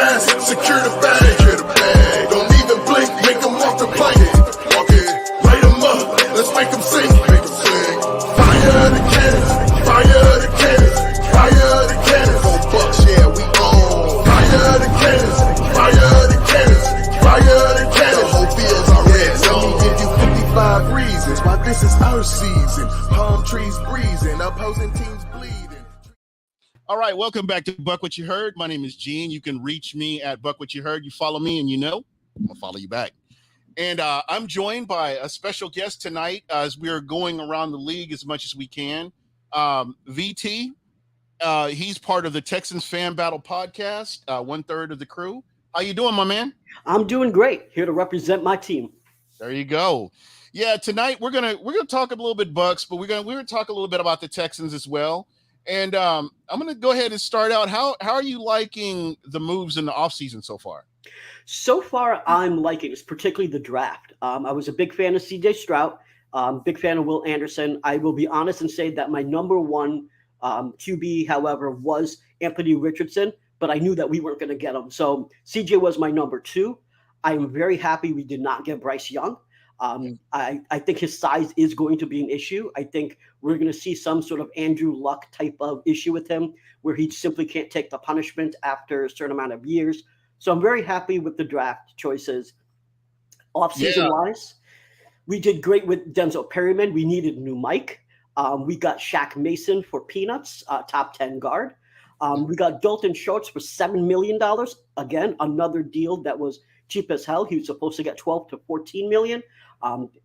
fast, secure the bag. Don't even blink, make them walk the plank. Light them up, let's make them sing. Fire the cannons, fire the cannons, fire the cannons. 4 bucks, yeah, we own. Fire the cannons, fire the cannons, fire the cannons. The whole field's our red zone. Let me give you 55 reasons why this is our season. Palm trees breezing, opposing teams bleeding. All right, welcome back to Buck What You Heard. My name is Gene. You can reach me at Buck What You Heard. You follow me, and you know I'm gonna follow you back. And I'm joined by a special guest tonight as we are going around the league as much as we can. VT, he's part of the Texans Fan Battle Podcast, 1/3 of the crew. How you doing, my man? I'm doing great. Here to represent my team. There you go. Yeah, tonight we're gonna talk a little bit Bucks, but we're gonna talk a little bit about the Texans as well. And I'm gonna go ahead and start out. How are you liking the moves in the offseason so far? So far, I'm liking it, particularly the draft. I was a big fan of C.J. Stroud, big fan of Will Anderson. I will be honest and say that my number one QB, however, was Anthony Richardson, but I knew that we weren't going to get him. So C.J. was my number 2. I am very happy we did not get Bryce Young. I think his size is going to be an issue. I think we're going to see some sort of Andrew Luck type of issue with him where he simply can't take the punishment after a certain amount of years. So I'm very happy with the draft choices. Off-season wise, we did great with Denzel Perryman. We needed a new mic. We got Shaq Mason for peanuts, top 10 guard. We got Dalton Schultz for $7 million. Again, another deal that was cheap as hell. He was supposed to get 12 to 14 million.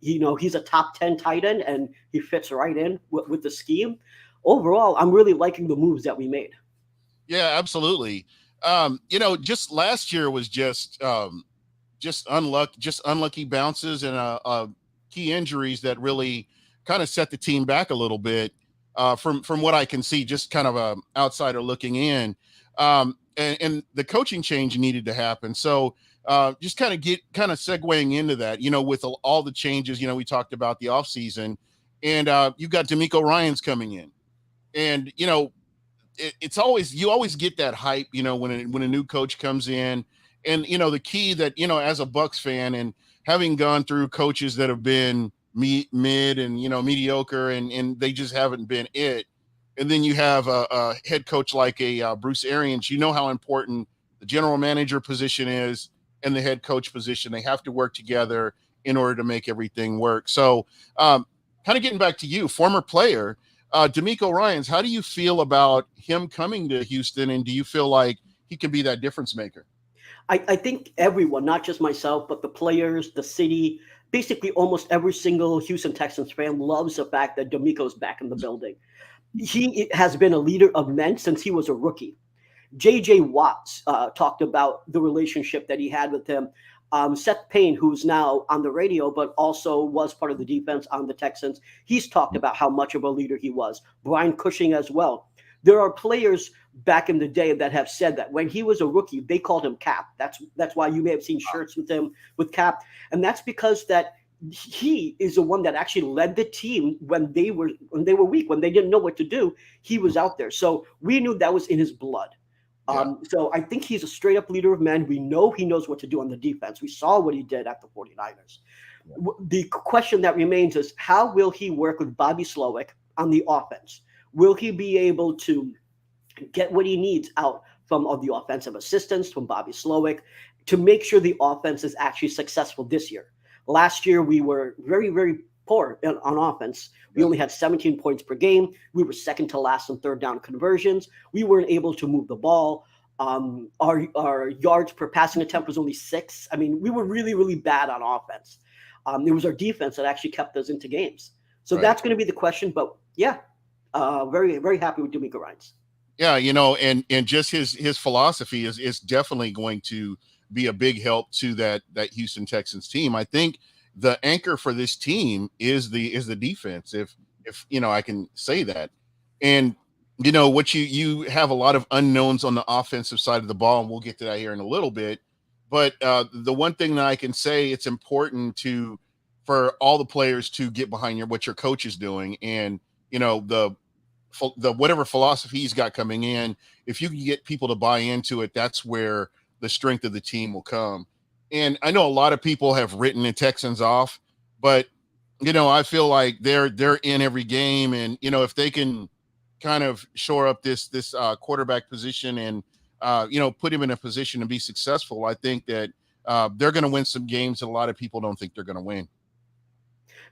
He's a top 10 tight end, and he fits right in with the scheme. Overall, I'm really liking the moves that we made. Yeah, absolutely. Just last year was just unlucky bounces and key injuries that really kind of set the team back a little bit from what I can see, just kind of a outsider looking in. And the coaching change needed to happen. So just kind of segueing into that, with all the changes, we talked about the offseason, and you've got D'Amico Ryans coming in. And, it's always, you always get that hype, when a new coach comes in. And, the key that, as a Bucks fan and having gone through coaches that have been mid and, mediocre and they just haven't been it. And then you have a head coach like a Bruce Arians, how important the general manager position is and the head coach position. They have to work together in order to make everything work. So kind of getting back to you, former player, D'Amico Ryans, how do you feel about him coming to Houston? And do you feel like he can be that difference maker? I think everyone, not just myself, but the players, the city, basically almost every single Houston Texans fan loves the fact that D'Amico's back in the building. He has been a leader of men since he was a rookie. J.J. Watts talked about the relationship that he had with him. Seth Payne, who's now on the radio, but also was part of the defense on the Texans, he's talked about how much of a leader he was. Brian Cushing as well. There are players back in the day that have said that when he was a rookie, they called him Cap. That's why you may have seen shirts with him with Cap. And that's because that he is the one that actually led the team when they were weak, when they didn't know what to do. He was out there. So we knew that was in his blood. So I think he's a straight up leader of men. We know he knows what to do on the defense. We saw what he did at the 49ers. Yeah. The question that remains is how will he work with Bobby Slowick on the offense? Will he be able to get what he needs out from all the offensive assistants, from Bobby Slowick, to make sure the offense is actually successful this year? Last year, we were very, very poor on offense. We only had 17 points per game. We were second to last in third down conversions. We weren't able to move the ball. Our yards per passing attempt was only 6. I mean, we were really, really bad on offense. It was our defense that actually kept us into games. So that's going to be the question. But yeah, very, very happy with D'Amico Ryans. Yeah, and just his philosophy is definitely going to be a big help to that Houston Texans team. I think the anchor for this team is the defense, if I can say that. And what you have a lot of unknowns on the offensive side of the ball, and we'll get to that here in a little bit. But the one thing that I can say, it's important for all the players to get behind what your coach is doing, and the whatever philosophy he's got coming in. If you can get people to buy into it, that's where the strength of the team will come. And I know a lot of people have written the Texans off, but I feel like they're in every game, and if they can kind of shore up this quarterback position and put him in a position to be successful, I think that they're going to win some games that a lot of people don't think they're going to win.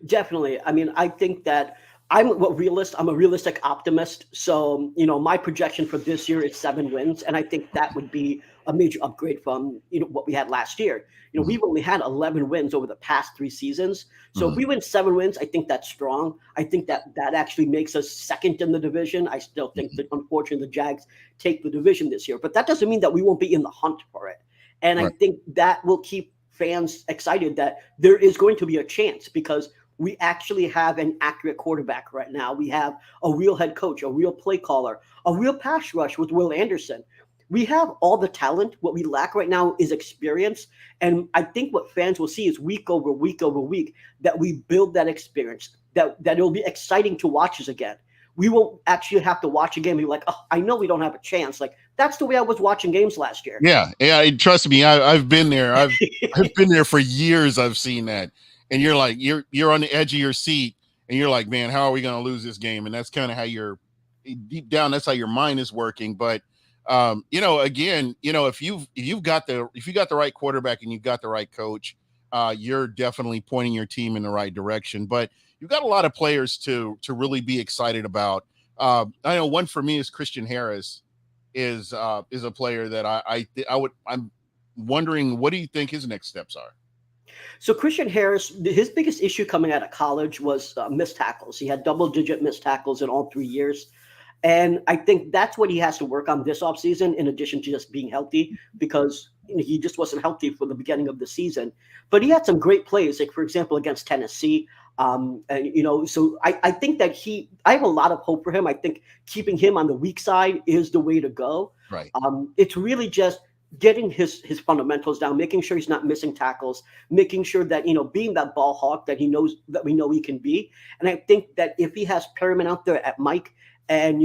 Definitely. I mean, I think that I'm a realistic optimist. So, my projection for this year is 7 wins. And I think that would be a major upgrade from, what we had last year. We've only had 11 wins over the past 3 seasons. So if we win 7 wins, I think that's strong. I think that actually makes us second in the division. I still think that, unfortunately, the Jags take the division this year. But that doesn't mean that we won't be in the hunt for it. And I think that will keep fans excited that there is going to be a chance, because we actually have an accurate quarterback right now. We have a real head coach, a real play caller, a real pass rush with Will Anderson. We have all the talent. What we lack right now is experience. And I think what fans will see is week over week over week that we build that experience, that it'll be exciting to watch us again. We won't actually have to watch a game and be like, oh, I know we don't have a chance. Like, that's the way I was watching games last year. Yeah. Trust me, I've been there. I've been there for years. I've seen that. And you're like, you're on the edge of your seat, and you're like, man, how are we going to lose this game? And that's kind of how deep down, that's how your mind is working. But again, if you got the right quarterback and you've got the right coach, you're definitely pointing your team in the right direction. But you've got a lot of players to really be excited about. I know one for me is Christian Harris is a player that I'm wondering, what do you think his next steps are? So Christian Harris, his biggest issue coming out of college was missed tackles. He had double-digit missed tackles in all 3 years. And I think that's what he has to work on this offseason, in addition to just being healthy, because he just wasn't healthy for the beginning of the season. But he had some great plays, like, for example, against Tennessee. So I think that I have a lot of hope for him. I think keeping him on the weak side is the way to go. Right. It's really just getting his fundamentals down, making sure he's not missing tackles, making sure that, being that ball hawk that we know he can be. And I think that if he has Perriman out there at Mike, and,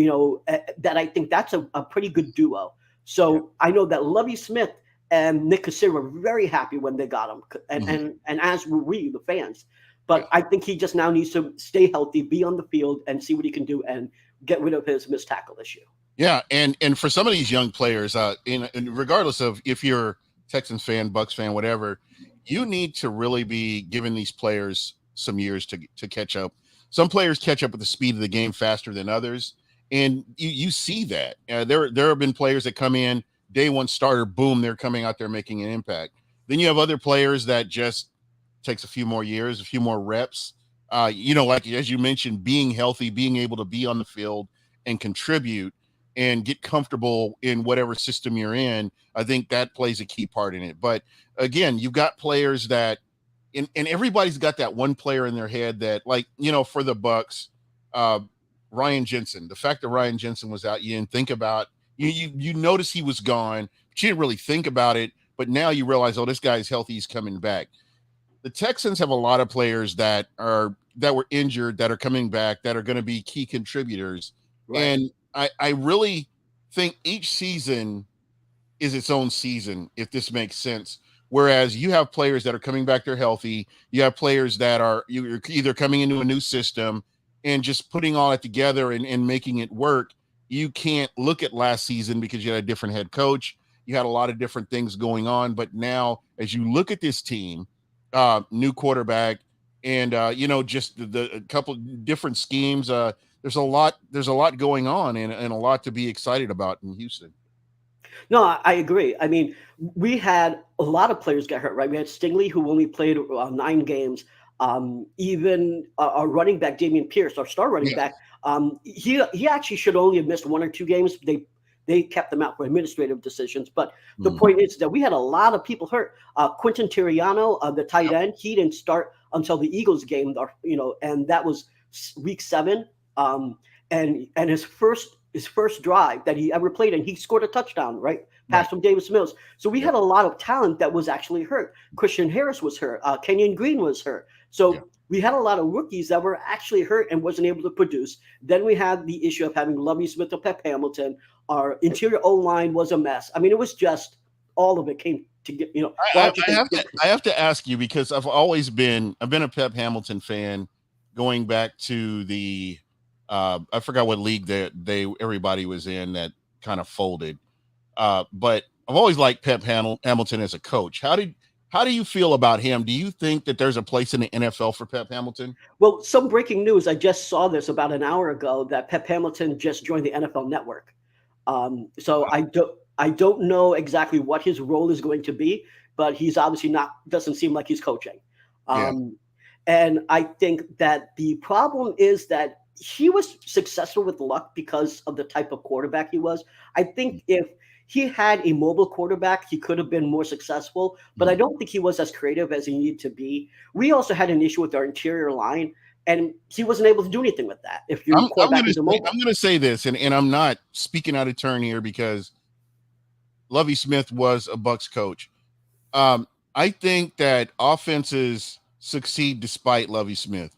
that I think that's a pretty good duo. So I know that Lovie Smith and Nick Cassier were very happy when they got him, and as were we, the fans. But I think he just now needs to stay healthy, be on the field, and see what he can do and get rid of his missed tackle issue. Yeah, and for some of these young players, in regardless of if you're Texans fan, Bucks fan, whatever, you need to really be giving these players some years to catch up. Some players catch up with the speed of the game faster than others, and you see that. There have been players that come in, day one starter, boom, they're coming out there making an impact. Then you have other players that just takes a few more years, a few more reps. Like as you mentioned, being healthy, being able to be on the field and contribute and get comfortable in whatever system you're in. I think that plays a key part in it. But again, you've got players that, and everybody's got that one player in their head that, like, for the Bucks, Ryan Jensen, the fact that Ryan Jensen was out, you didn't think about, you notice he was gone, but you didn't really think about it. But now you realize, oh, this guy's healthy, he's coming back. The Texans have a lot of players that were injured, that are coming back, that are going to be key contributors. Right. And I really think each season is its own season, if this makes sense. Whereas you have players that are coming back, they're healthy. You have players that you're either coming into a new system and just putting all that together and making it work. You can't look at last season because you had a different head coach. You had a lot of different things going on. But now, as you look at this team, new quarterback, and just the couple different schemes, there's a lot going on and a lot to be excited about in Houston. No, I agree. I mean, we had a lot of players get hurt, right? We had Stingley, who only played 9 games. Even our running back, Dameon Pierce, our star running back, he actually should only have missed 1 or 2 games. They kept them out for administrative decisions. But the point is that we had a lot of people hurt. Quentin Tiriano, the tight end, he didn't start until the Eagles game, and that was week 7. And his first drive that he ever played, and he scored a touchdown, right? Pass from Davis Mills. So we had a lot of talent that was actually hurt. Christian Harris was hurt. Kenyon Green was hurt. So we had a lot of rookies that were actually hurt and wasn't able to produce. Then we had the issue of having Lovie Smith or Pep Hamilton. Our interior O-line was a mess. I mean, it was just all of it came to get, I have to ask you, because I've been a Pep Hamilton fan going back to the I forgot what league everybody was in that kind of folded. But I've always liked Pep Hamilton as a coach. How do you feel about him? Do you think that there's a place in the NFL for Pep Hamilton? Well, some breaking news. I just saw this about an hour ago that Pep Hamilton just joined the NFL Network. So I don't know exactly what his role is going to be, but he's obviously doesn't seem like he's coaching. And I think that the problem is that he was successful with luck because of the type of quarterback he was. I think if he had a mobile quarterback, he could have been more successful, but I don't think he was as creative as he needed to be. We also had an issue with our interior line, and he wasn't able to do anything with that. If your quarterback is mobile. I'm going to say this, and I'm not speaking out of turn here because Lovie Smith was a Bucs coach. I think that offenses succeed despite Lovie Smith,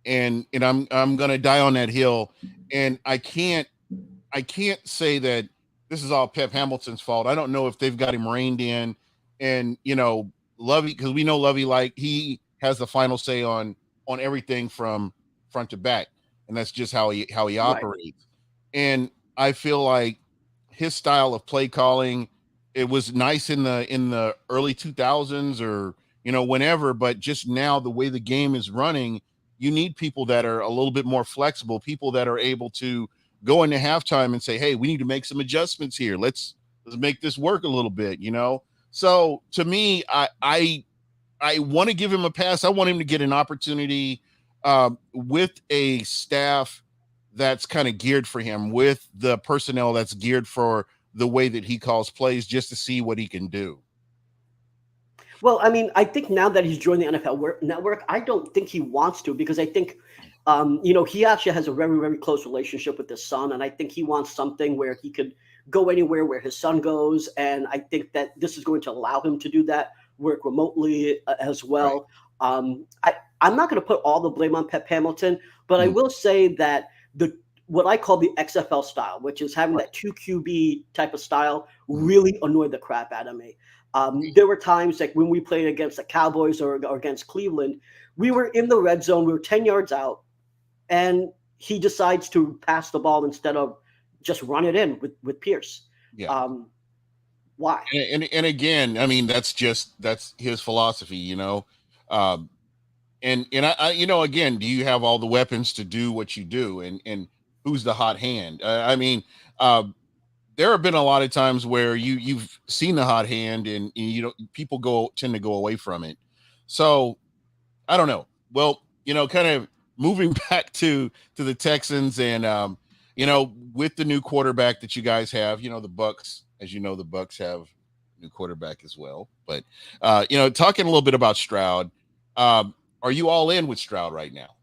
and I'm going to die on that hill. And I can't say that this is all Pep Hamilton's fault. I don't know if they've got him reined in, and Lovie, because we know Lovie, he has the final say on everything from front to back, and that's just how he operates. And I feel like his style of play calling, it was nice in the early 2000s or whenever, but just now the way the game is running, you need people that are a little bit more flexible, people that are able to go into halftime and say, hey, we need to make some adjustments here. Let's make this work a little bit, So to me, I want to give him a pass. I want him to get an opportunity with a staff that's kind of geared for him, with the personnel that's geared for the way that he calls plays, just to see what he can do. Well, I mean, I think now that he's joined the NFL Network, I don't think he wants to, because I think he actually has a very, very close relationship with his son. And I think he wants something where he could go anywhere where his son goes. And I think that this is going to allow him to do that, work remotely as well. Right. I'm not going to put all the blame on Pep Hamilton, but I will say that what I call the XFL style, which is having that 2 QB type of style, really annoyed the crap out of me. There were times like when we played against the Cowboys or against Cleveland, we were in the red zone, we were 10 yards out, and he decides to pass the ball instead of just run it in with Pierce. Yeah. Why? And again, I mean, that's his philosophy, And I again, do you have all the weapons to do what you do? And who's the hot hand? There have been a lot of times where you've seen the hot hand, and people tend to go away from it. So I don't know. Well, kind of moving back to the Texans, and with the new quarterback that you guys have, the Bucs, as the Bucs have a new quarterback as well. But talking a little bit about Stroud, are you all in with Stroud right now?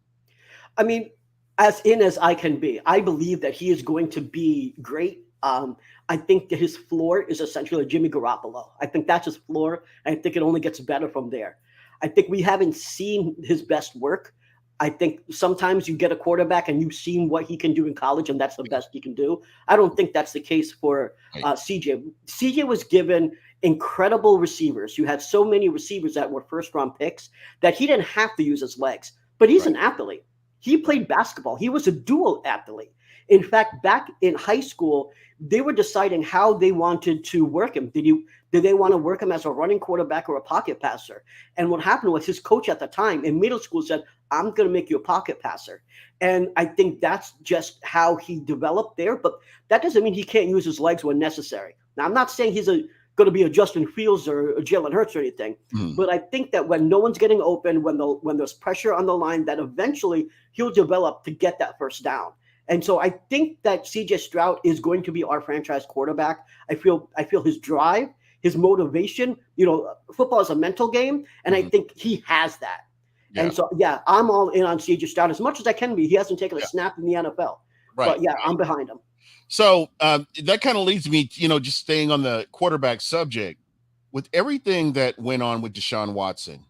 I mean, as in as I can be. I believe that he is going to be great. I think that his floor is essentially Jimmy Garoppolo. I think that's his floor. I think it only gets better from there. I think we haven't seen his best work. I think sometimes you get a quarterback and you've seen what he can do in college, and that's the best he can do. I don't think that's the case for CJ. CJ was given incredible receivers. You had so many receivers that were first-round picks that he didn't have to use his legs. But he's an athlete. He played basketball. He was a dual athlete. In fact, back in high school, they were deciding how they wanted to work him. Did they want to work him as a running quarterback or a pocket passer? And what happened was his coach at the time in middle school said, I'm going to make you a pocket passer. And I think that's just how he developed there. But that doesn't mean he can't use his legs when necessary. Now, I'm not saying he's going to be a Justin Fields or a Jalen Hurts or anything. But I think that when no one's getting open, when there's pressure on the line, that eventually he'll develop to get that first down. And so I think that CJ Stroud is going to be our franchise quarterback. I feel his drive, his motivation. Football is a mental game, and I think he has that. Yeah. And so, I'm all in on CJ Stroud as much as I can be. He hasn't taken a snap in the NFL. Right. But, I'm behind him. So that kind of leads me, just staying on the quarterback subject. With everything that went on with Deshaun Watson,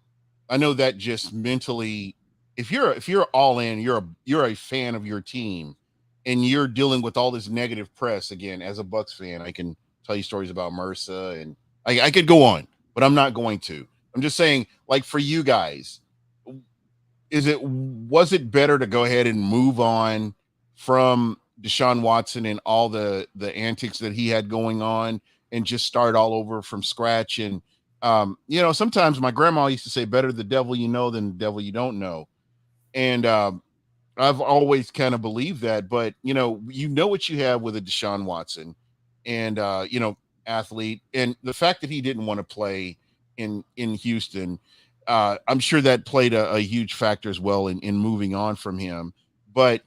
I know that just mentally, if you're all in, you're a fan of your team, and you're dealing with all this negative press. Again, as a Bucs fan, I can tell you stories about MRSA and I could go on, but I'm not going to. I'm just saying, like, for you guys, was it better to go ahead and move on from Deshaun Watson and all the antics that he had going on and just start all over from scratch? And sometimes my grandma used to say, better the devil you know than the devil you don't know. And I've always kind of believed that, but what you have with a Deshaun Watson and athlete, and the fact that he didn't want to play in Houston, I'm sure that played a huge factor as well in moving on from him. But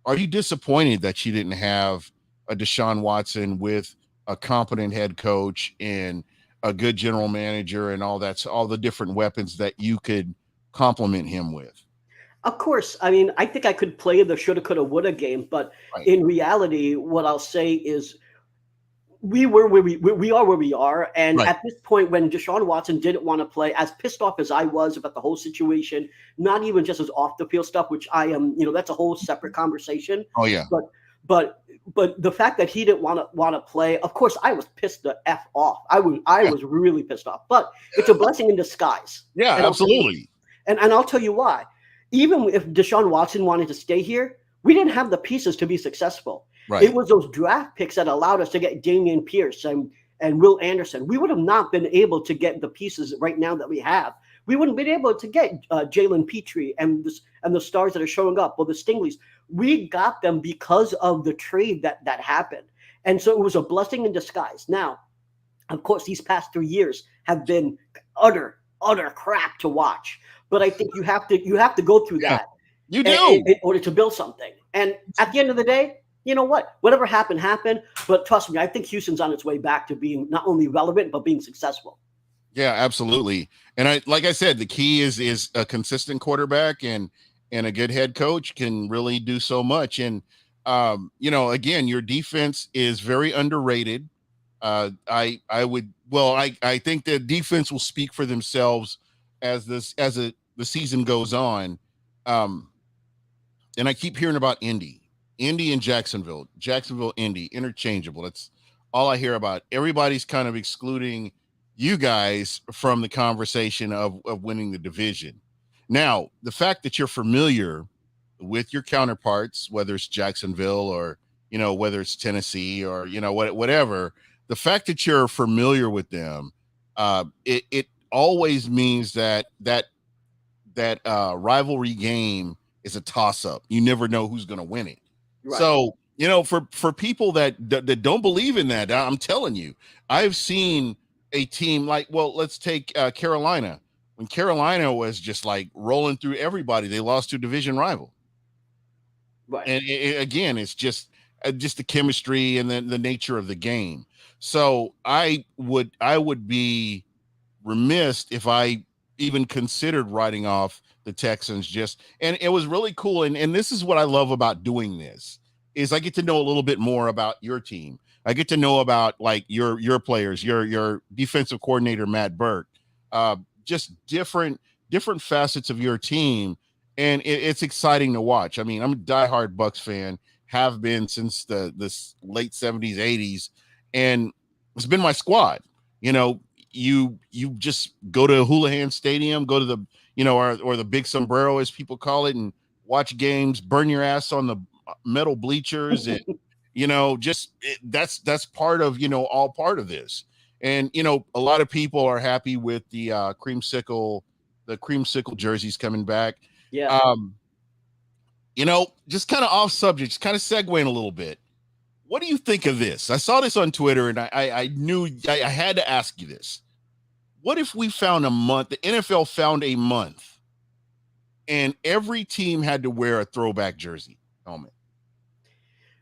are you disappointed that you didn't have a Deshaun Watson with a competent head coach and a good general manager and all the different weapons that you could complement him with? Of course. I mean, I think I could play the shoulda, coulda, woulda game, but Right. in reality, what I'll say is we are where we are. And Right. at this point, when Deshaun Watson didn't want to play, as pissed off as I was about the whole situation, not even just as off the field stuff, which I am, that's a whole separate conversation. Oh yeah. But the fact that he didn't want to play, of course, I was pissed the F off. I was really pissed off. But it's a blessing in disguise. Yeah, And absolutely. And I'll tell you why. Even if Deshaun Watson wanted to stay here, we didn't have the pieces to be successful. Right. It was those draft picks that allowed us to get Damian Pierce and Will Anderson. We would have not been able to get the pieces right now that we have. We wouldn't have been able to get Jalen Petrie and the stars that are showing up, or the Stingleys. We got them because of the trade that happened. And so it was a blessing in disguise. Now, of course, these past 3 years have been utter crap to watch. But I think you have to go through that. You do. In order to build something. And at the end of the day, you know what? Whatever happened. But trust me, I think Houston's on its way back to being not only relevant, but being successful. Yeah, absolutely. And like I said, the key is a consistent quarterback and a good head coach can really do so much. And again, your defense is very underrated. I think the defense will speak for themselves as the season goes on. And I keep hearing about Indy and Jacksonville, Indy, interchangeable. That's all I hear about. Everybody's kind of excluding you guys from the conversation of winning the division. Now, the fact that you're familiar with your counterparts, whether it's Jacksonville or, whether it's Tennessee or, whatever, the fact that you're familiar with them, it always means that rivalry game is a toss-up. You never know who's going to win it. Right. So, for people that don't believe in that, I'm telling you, I've seen a team let's take Carolina. When Carolina was just like rolling through everybody, they lost to a division rival. Right. And again, it's just the chemistry and the nature of the game. So I would be remiss if I even considered writing off the Texans. And it was really cool. And this is what I love about doing this is I get to know a little bit more about your team. I get to know about like your players, your defensive coordinator, Matt Burke, just different facets of your team. And it's exciting to watch. I mean, I'm a diehard Bucs fan, have been since the late 70s, 80s. And it's been my squad. You just go to Houlihan Stadium, go to the, or the Big Sombrero, as people call it, and watch games, burn your ass on the metal bleachers. And, that's part of, all part of this. And, a lot of people are happy with the creamsicle jerseys coming back. Yeah. Just kind of off subject, just kind of segueing a little bit. What do you think of this? I saw this on Twitter and I knew I had to ask you this. What if we found a month, the NFL found a month, and every team had to wear a throwback jersey helmet?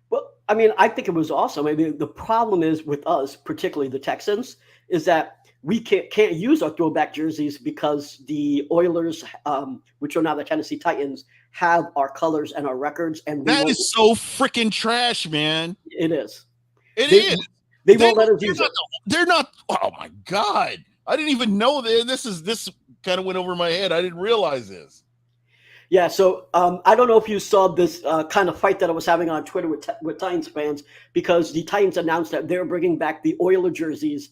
Well, I mean, I think it was awesome. I mean, the problem is with us, particularly the Texans, is that we can't use our throwback jerseys because the Oilers, which are now the Tennessee Titans, have our colors and our records. And that is so freaking trash, man. It is. They won't let us use it. They're not. Oh my God. I didn't even know that. This kind of went over my head. I didn't realize this. Yeah, so I don't know if you saw this kind of fight that I was having on Twitter with Titans fans, because the Titans announced that they're bringing back the Oiler jerseys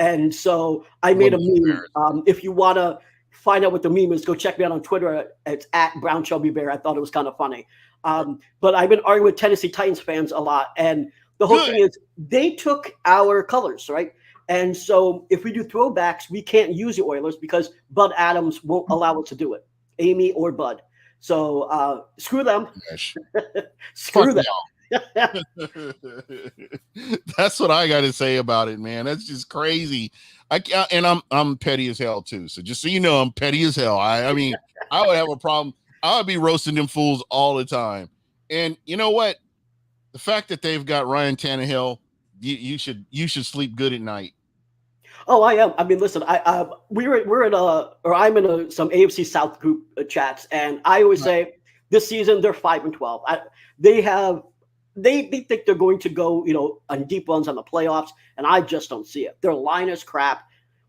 And so I made a meme. If you want to find out what the meme is, go check me out on Twitter. It's at Brown Chubby Bear. I thought it was kind of funny. But I've been arguing with Tennessee Titans fans a lot. And the whole thing is they took our colors, right? And so if we do throwbacks, we can't use the Oilers because Bud Adams won't allow us to do it. Amy or Bud. So screw them. Screw them. That's what I got to say about it, man. That's just crazy. I'm petty as hell too. So just so you know, I'm petty as hell. I mean, I would have a problem. I would be roasting them fools all the time. And you know what? The fact that they've got Ryan Tannehill, you should sleep good at night. Oh, I am. I mean, listen, I'm in some AFC South group chats, and I always say this season they're 5-12. They think they're going to go, on deep runs on the playoffs, and I just don't see it. Their line is crap.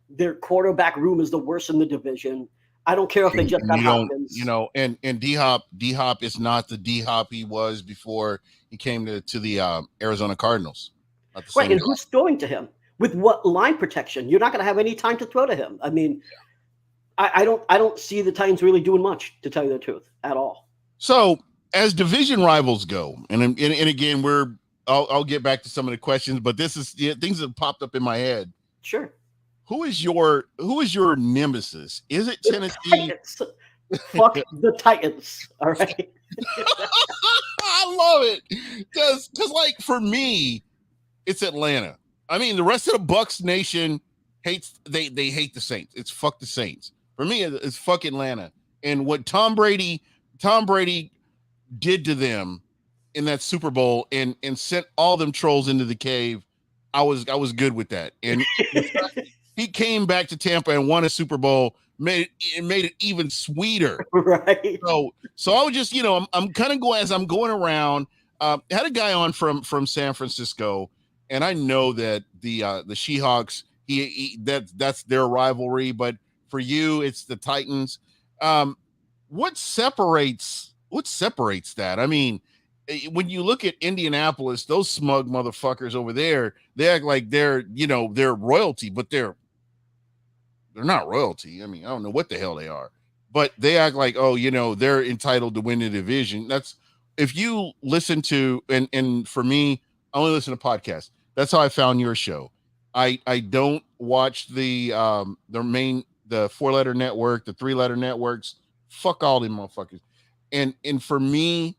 Their quarterback room is the worst in the division. I don't care if they just got Hopkins. And D-Hop is not the D-Hop he was before he came to the Arizona Cardinals. Right, and who's throwing to him? With what line protection? You're not going to have any time to throw to him. I mean, I don't see the Titans really doing much, to tell you the truth, at all. So as division rivals go, and again, I'll get back to some of the questions, but this is things that popped up in my head. Sure. Who is your nemesis? Is it Tennessee? Fuck the Titans. All right. I love it because like for me, it's Atlanta. I mean, the rest of the Bucks nation hates they hate the Saints. It's fuck the Saints. For me, it's fuck Atlanta. And what Tom Brady did to them in that Super Bowl and sent all them trolls into the cave, I was good with that. And he came back to Tampa and won a Super Bowl, made it even sweeter. Right. So I was just, I'm kind of going as I'm going around. Had a guy on from San Francisco. And I know that the Seahawks, that's their rivalry, but for you, it's the Titans. What separates that? I mean, when you look at Indianapolis, those smug motherfuckers over there, they act like they're royalty, but they're not royalty. I mean, I don't know what the hell they are, but they act like, they're entitled to win the division. That's if you listen to and for me, I only listen to podcasts. That's how I found your show. I don't watch the 4-letter network, the 3-letter networks. Fuck all them motherfuckers. And for me,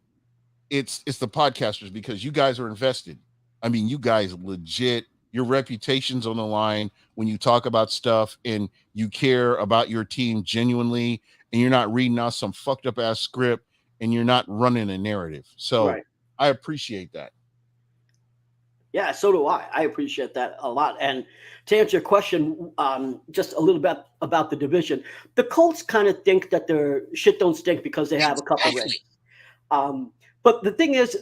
it's the podcasters because you guys are invested. I mean, you guys legit, your reputation's on the line when you talk about stuff and you care about your team genuinely and you're not reading out some fucked up ass script and you're not running a narrative. So right. I appreciate that. Yeah, so do I. I appreciate that a lot. And to answer your question, just a little bit about the division, the Colts kind of think that their shit don't stink because they have a couple rings. But the thing is,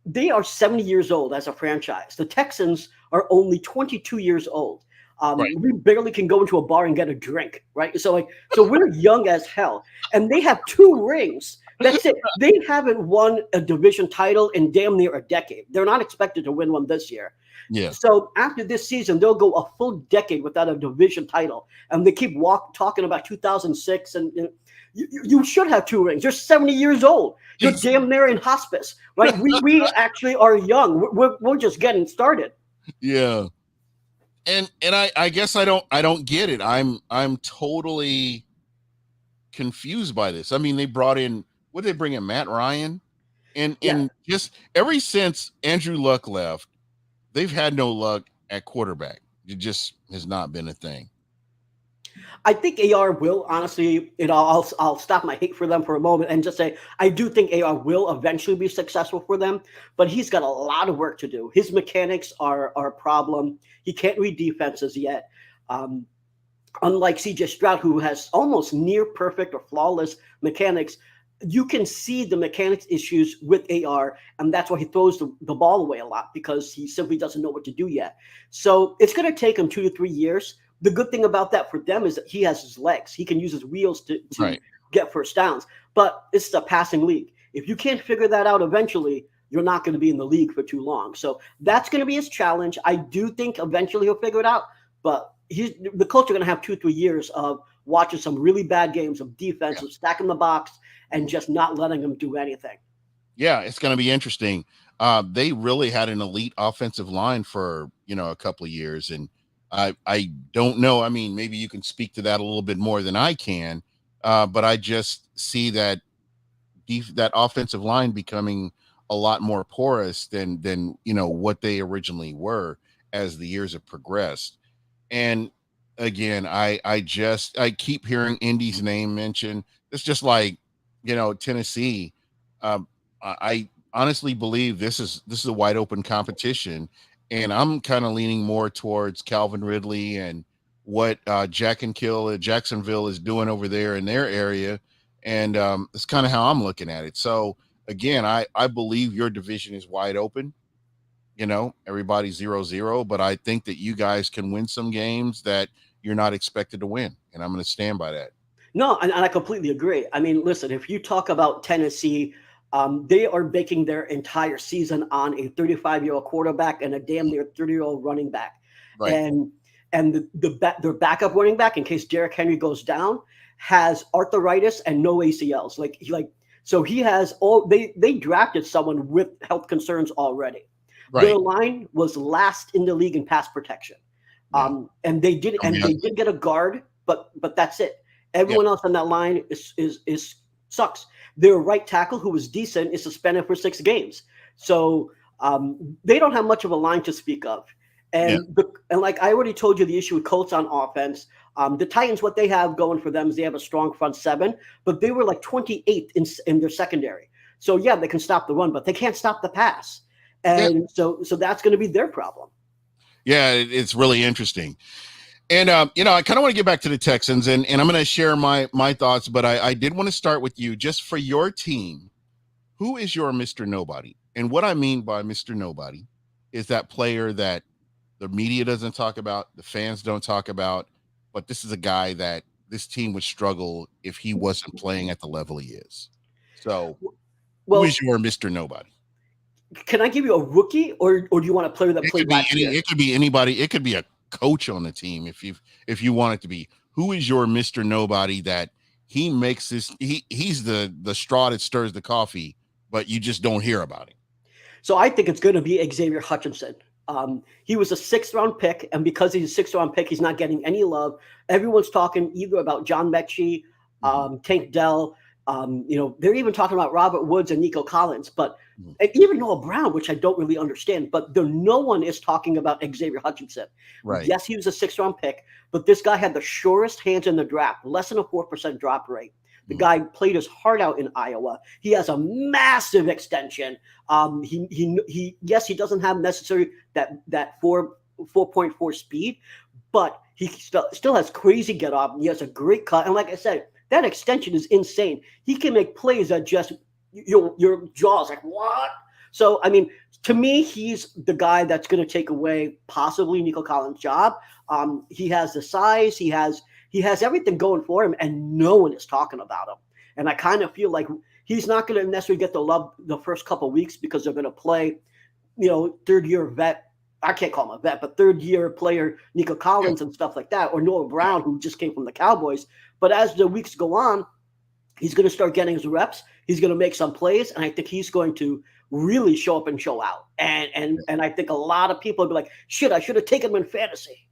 they are 70 years old as a franchise. The Texans are only 22 years old. Right. We barely can go into a bar and get a drink, right? So we're young as hell, and they have 2 rings. That's it. They haven't won a division title in damn near a decade. They're not expected to win one this year. Yeah. So after this season, they'll go a full decade without a division title, and they keep talking about 2006. And you should have 2 rings. You're 70 years old. You're damn near in hospice, right? We actually are young. We're just getting started. Yeah. And I guess I don't get it. I'm totally confused by this. I mean, they brought in. What did they bring in? Matt Ryan? And just ever since Andrew Luck left, they've had no luck at quarterback. It just has not been a thing. I think AR will, honestly, I'll stop my hate for them for a moment and just say, I do think AR will eventually be successful for them, but he's got a lot of work to do. His mechanics are a problem. He can't read defenses yet. Unlike CJ Stroud, who has almost near perfect or flawless mechanics, you can see the mechanics issues with AR, and that's why he throws the ball away a lot because he simply doesn't know what to do yet. So it's going to take him 2 to 3 years. The good thing about that for them is that he has his legs. He can use his wheels to right. get first downs, but it's a passing league. If you can't figure that out eventually, you're not going to be in the league for too long. So that's going to be his challenge. I do think eventually he'll figure it out, but the Colts are going to have 2-3 years of watching some really bad games of defense, of stacking the box, and just not letting them do anything. Yeah, it's going to be interesting. They really had an elite offensive line for, a couple of years. And I don't know. I mean, maybe you can speak to that a little bit more than I can. But I just see that that offensive line becoming a lot more porous than what they originally were as the years have progressed. And again, I keep hearing Indy's name mentioned. It's just like, Tennessee. I honestly believe this is a wide open competition, and I'm kind of leaning more towards Calvin Ridley and what Jacksonville is doing over there in their area, and it's kind of how I'm looking at it. So again, I believe your division is wide open. Everybody's 0-0, but I think that you guys can win some games that you're not expected to win, and I'm going to stand by that. No, and I completely agree. I mean, listen, if you talk about Tennessee, they are baking their entire season on a 35-year-old quarterback and a damn near 30-year-old running back. Right. And their backup running back, in case Derrick Henry goes down, has arthritis and no ACLs. So he has they drafted someone with health concerns already. Right. Their line was last in the league in pass protection. Yeah. And they did get a guard, but that's it. Everyone else on that line is sucks. Their right tackle, who was decent, is suspended for 6 games. So they don't have much of a line to speak of. And like I already told you, the issue with Colts on offense, the Titans, what they have going for them is they have a strong front 7, but they were like 28th in their secondary. So yeah, they can stop the run, but they can't stop the pass. And so that's going to be their problem. Yeah, it's really interesting. And, I kind of want to get back to the Texans, and I'm going to share my thoughts, but I did want to start with you just for your team. Who is your Mr. Nobody? And what I mean by Mr. Nobody is that player that the media doesn't talk about, the fans don't talk about, but this is a guy that this team would struggle if he wasn't playing at the level he is. So who is your Mr. Nobody? Can I give you a rookie, or do you want a player that played last year? It could be anybody. It could be a coach on the team if you want it to be. Who is your Mr. Nobody that he makes this? He's the straw that stirs the coffee, but you just don't hear about him. So I think it's going to be Xavier Hutchinson. He was a 6th-round pick, and because he's a 6th-round pick, he's not getting any love. Everyone's talking either about John Mechie, Tank Dell. They're even talking about Robert Woods and Nico Collins, but and even Noah Brown, which I don't really understand. But no one is talking about Xavier Hutchinson. Right. Yes, he was a 6th-round pick, but this guy had the surest hands in the draft, less than a 4% drop rate. The guy played his heart out in Iowa. He has a massive extension. He doesn't have necessarily that 4.4 speed, but he still has crazy get off. He has a great cut, and like I said, that extension is insane. He can make plays that just your jaw's like, what? So I mean, to me, he's the guy that's going to take away possibly Nico Collins' job. He has the size. He has everything going for him, and no one is talking about him. And I kind of feel like he's not going to necessarily get the love the first couple of weeks because they're going to play, 3rd-year vet. I can't call him a vet, but 3rd-year player Nico Collins and stuff like that, or Noah Brown, who just came from the Cowboys. But as the weeks go on, he's going to start getting his reps. He's going to make some plays, and I think he's going to really show up and show out. And I think a lot of people will be like, shit, I should have taken him in fantasy.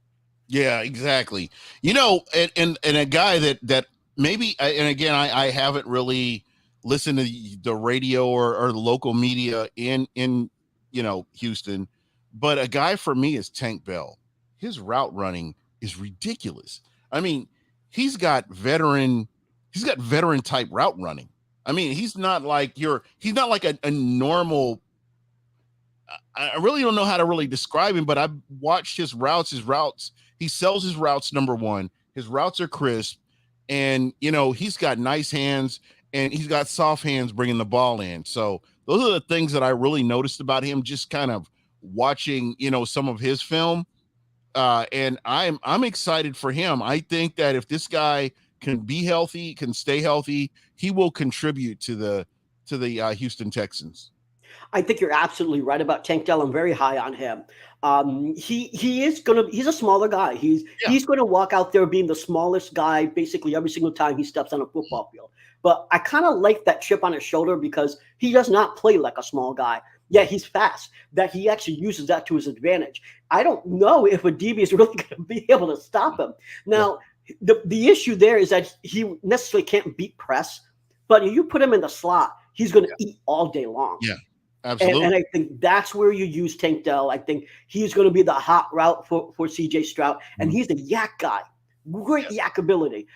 Yeah, exactly. And a guy that maybe, and again, I haven't really listened to the radio or the local media in Houston, but a guy for me is Tank Bell. His route running is ridiculous. I mean, he's got veteran type route running. I mean, he's not like a normal. I really don't know how to really describe him, but I've watched his routes. He sells his routes, number one. His routes are crisp, and he's got nice hands, and he's got soft hands bringing the ball in. So those are the things that I really noticed about him, just kind of watching some of his film. And I'm excited for him. I think that if this guy can be healthy, can stay healthy, he will contribute to the Houston Texans. I think you're absolutely right about Tank Dell. I'm very high on him. He's a smaller guy. Yeah. He's gonna walk out there being the smallest guy basically every single time he steps on a football field. But I kind of like that chip on his shoulder because he does not play like a small guy. Yeah, he's fast. That he actually uses that to his advantage. I don't know if a DB is really going to be able to stop him. Now, the issue there is that he necessarily can't beat press, but if you put him in the slot, he's going to eat all day long. Yeah, absolutely. And I think that's where you use Tank Dell. I think he's going to be the hot route for CJ Stroud, and he's the yak guy. Great yak ability.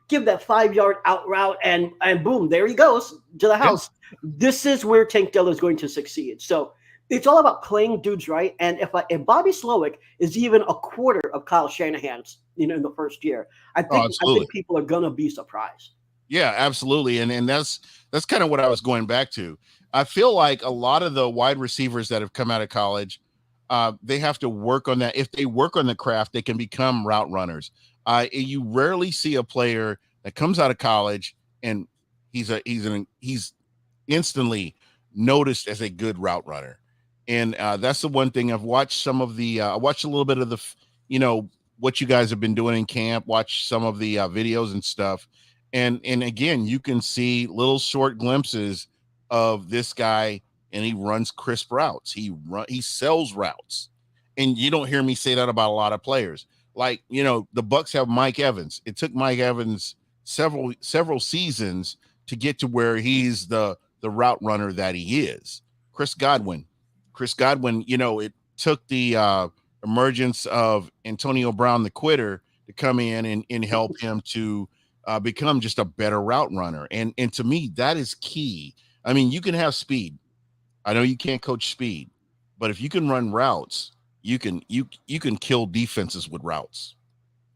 Give that 5-yard out route, and boom, there he goes to the house. This is where Tank Dell is going to succeed. So it's all about playing dudes right. And if Bobby Slowick is even a quarter of Kyle Shanahan's, in the first year, I think people are gonna be surprised. Yeah, absolutely. And that's kind of what I was going back to. I feel like a lot of the wide receivers that have come out of college, they have to work on that. If they work on the craft, they can become route runners. You rarely see a player that comes out of college and he's instantly noticed as a good route runner. And that's the one thing I've watched I watched a little bit of what you guys have been doing in camp, watch some of the videos and stuff. And again, you can see little short glimpses of this guy, and he runs crisp routes. He sells routes. And you don't hear me say that about a lot of players. Like, the Bucs have Mike Evans. It took Mike Evans several seasons to get to where he's the route runner that he is. Chris Godwin, it took the emergence of Antonio Brown, the quitter, to come in and help him to become just a better route runner. And to me, that is key. I mean, you can have speed. I know you can't coach speed, but if you can run routes, you can kill defenses with routes.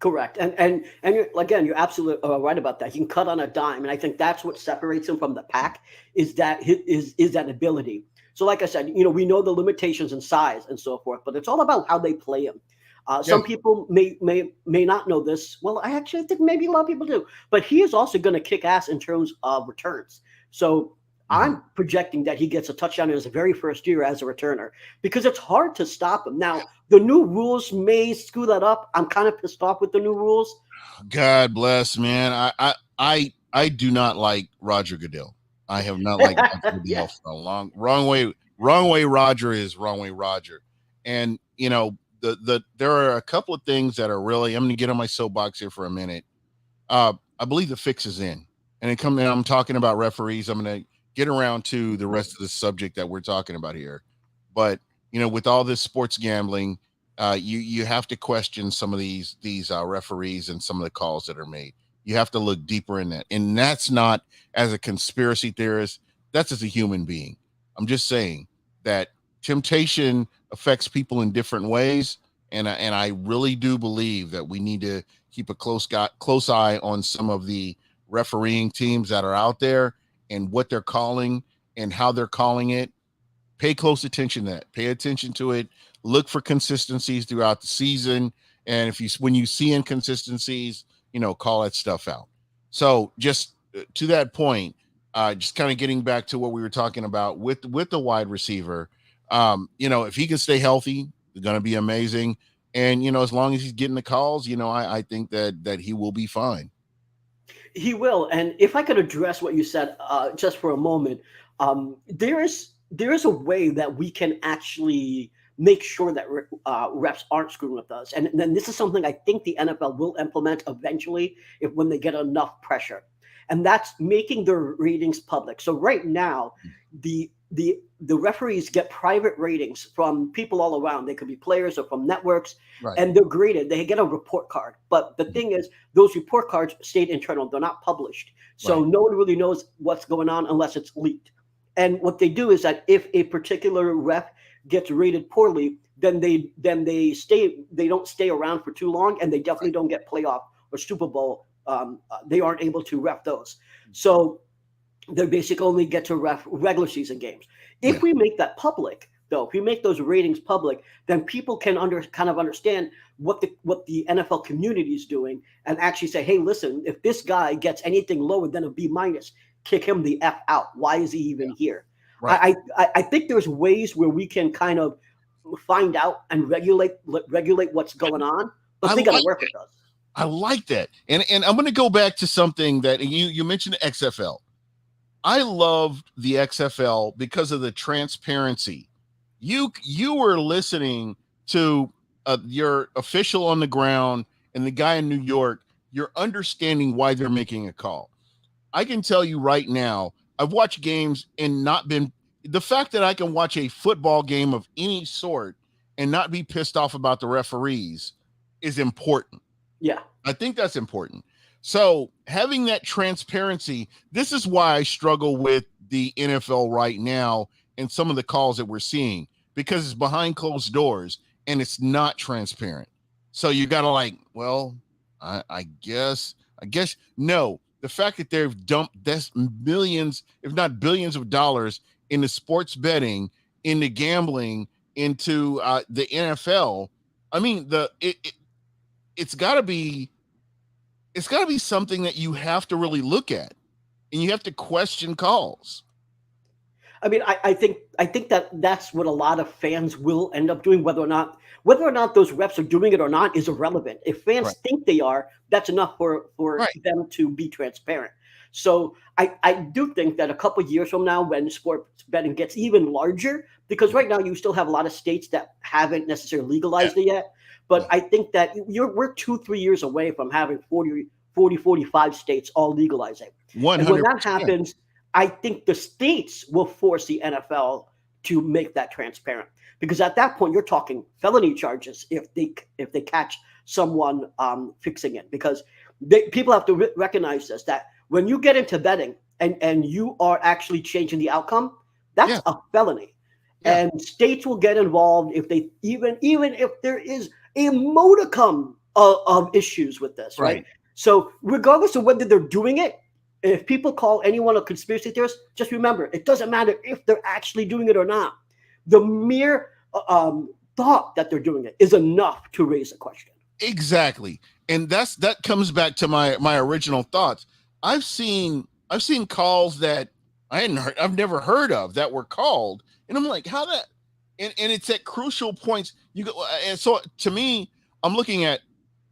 Correct. And you're absolutely right about that. He can cut on a dime. And I think that's what separates him from the pack is that ability. So like I said, we know the limitations in size and so forth, but it's all about how they play him. Some people may not know this. Well, I actually think maybe a lot of people do, but he is also going to kick ass in terms of returns. So I'm projecting that he gets a touchdown in his very first year as a returner because it's hard to stop him. Now, the new rules may screw that up. I'm kind of pissed off with the new rules. God bless, man. I do not like Roger Goodell. I have not liked Roger Goodell for a wrong way Roger is wrong way Roger. And, there are a couple of things that are really, I'm going to get on my soapbox here for a minute. I believe the fix is in. And I'm talking about referees. I'm going to get around to the rest of the subject that we're talking about here. But, with all this sports gambling, you have to question some of these referees and some of the calls that are made. You have to look deeper in that. And that's not as a conspiracy theorist. That's as a human being. I'm just saying that temptation affects people in different ways. And I really do believe that we need to keep a close eye on some of the refereeing teams that are out there and what they're calling and how they're calling it. Pay close attention to that. Pay attention to it. Look for consistencies throughout the season. And when you see inconsistencies, call that stuff out. So just to that point, just kind of getting back to what we were talking about with the wide receiver, if he can stay healthy, it's going to be amazing. And, as long as he's getting the calls, I think that he will be fine. He will. And if I could address what you said just for a moment, there is a way that we can actually make sure that reps aren't screwing with us. And then this is something I think the NFL will implement eventually when they get enough pressure. And that's making their ratings public. So right now, the referees get private ratings from people all around. They could be players or from networks, and they're graded. They get a report card. But the thing is, those report cards stayed internal. They're not published. So no one really knows what's going on unless it's leaked. And what they do is that if a particular ref gets rated poorly, then they don't stay around for too long, and they definitely don't get playoff or Super Bowl. They aren't able to ref those. So they basically only get to ref regular season games. If we make that public, though, if we make those ratings public, then people can kind of understand what the NFL community is doing and actually say, hey, listen, if this guy gets anything lower than a B-, kick him the F out. Why is he even here? Right. I think there's ways where we can kind of find out and regulate what's going on, but I they got to like work with us. I like that. And I'm going to go back to something that you mentioned, XFL. I loved the XFL because of the transparency. You were listening to your official on the ground and the guy in New York. You're understanding why they're making a call. I can tell you right now, I've watched games and not been the fact that I can watch a football game of any sort and not be pissed off about the referees is important. Yeah. I think that's important. So having that transparency, this is why I struggle with the NFL right now and some of the calls that we're seeing, because it's behind closed doors and it's not transparent. So you got to I guess no. The fact that they've dumped this millions, if not billions of dollars into sports betting, into gambling, into the NFL. I mean, it's got to be something that you have to really look at, and you have to question calls. I mean, I think that's what a lot of fans will end up doing. Whether or not those reps are doing it or not is irrelevant. If fans think they are, that's enough for them to be transparent. So I do think that a couple of years from now, when sports betting gets even larger, because right now you still have a lot of states that haven't necessarily legalized it yet, but I think that we're 2-3 years away from having 45 states all legalizing. 100%. And when that happens, I think the states will force the NFL to make that transparent, because at that point you're talking felony charges if they catch someone fixing it, because people have to recognize this, that when you get into betting and you are actually changing the outcome, that's a felony. And states will get involved if they even if there is a modicum of issues with this, right? So regardless of whether they're doing it, if people call anyone a conspiracy theorist, just remember, it doesn't matter if they're actually doing it or not. The mere thought that they're doing it is enough to raise a question. Exactly. And that comes back to my original thoughts. I've seen calls that I've never heard of that were called. And I'm like, how that, and it's at crucial points. You go, and so to me, I'm looking at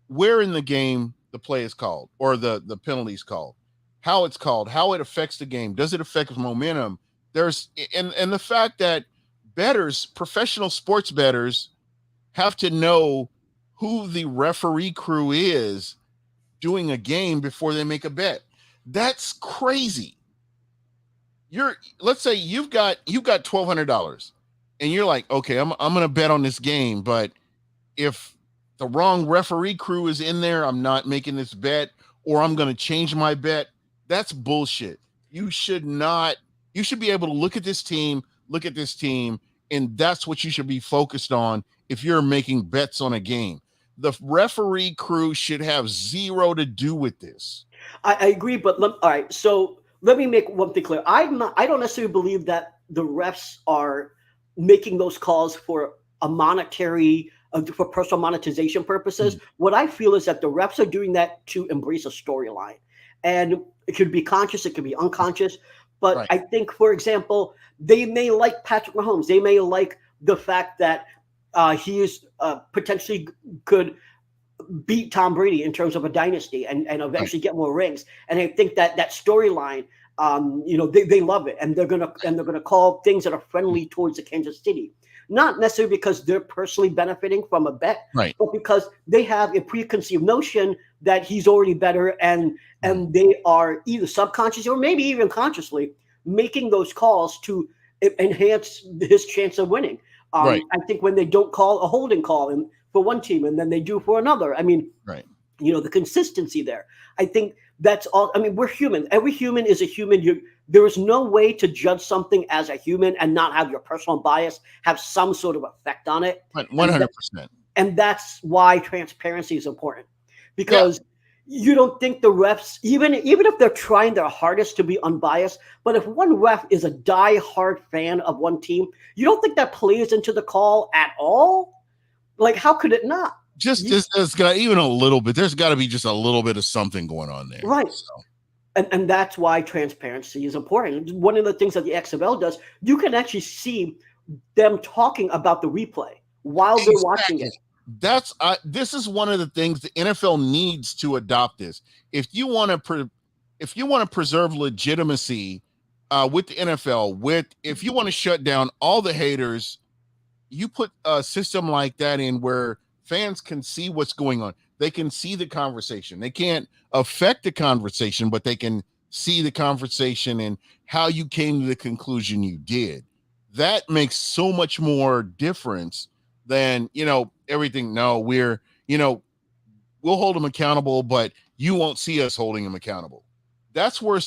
where in the game the play is called or the penalty is called, how it's called, how it affects the game. Does it affect momentum? There's, and the fact that bettors, professional sports bettors, have to know who the referee crew is doing a game before they make a bet. That's crazy. Let's say you've got $1,200 and you're like, okay, I'm going to bet on this game, but if the wrong referee crew is in there, I'm not making this bet, or I'm going to change my bet. That's bullshit. You should be able to look at this team, and that's what you should be focused on if you're making bets on a game. The referee crew should have zero to do with this. I agree, but all right. So let me make one thing clear. I don't necessarily believe that the refs are making those calls for a monetary, for personal monetization purposes. What I feel is that the refs are doing that to embrace a storyline, and it could be conscious, it could be unconscious. But I think, for example, they may like Patrick Mahomes. They may like the fact that he is potentially could beat Tom Brady in terms of a dynasty and eventually get more rings. And I think that storyline, they love it, and they're gonna call things that are friendly towards the Kansas City, not necessarily because they're personally benefiting from a bet, but because they have a preconceived notion that he's already better, and they are either subconsciously or maybe even consciously making those calls to enhance his chance of winning. I think when they don't call a holding call for one team and then they do for another, I mean, the consistency there. I think that's all. I mean, we're human. Every human is a human. There is no way to judge something as a human and not have your personal bias have some sort of effect on it. 100%. And that's why transparency is important, because you don't think the refs, even if they're trying their hardest to be unbiased, but if one ref is a die-hard fan of one team, you don't think that plays into the call at all? Like, how could it not? Just there's got even a little bit. There's got to be just a little bit of something going on there, right? So. And that's why transparency is important. One of the things that the XFL does, you can actually see them talking about the replay while they're watching it. This is one of the things the NFL needs to adopt this. If you want to preserve legitimacy with the NFL, if you want to shut down all the haters, you put a system like that in where fans can see what's going on. They can see the conversation. They can't affect the conversation, but they can see the conversation and how you came to the conclusion you did. That makes so much more difference than, everything. No, we'll hold them accountable, but you won't see us holding them accountable. That's where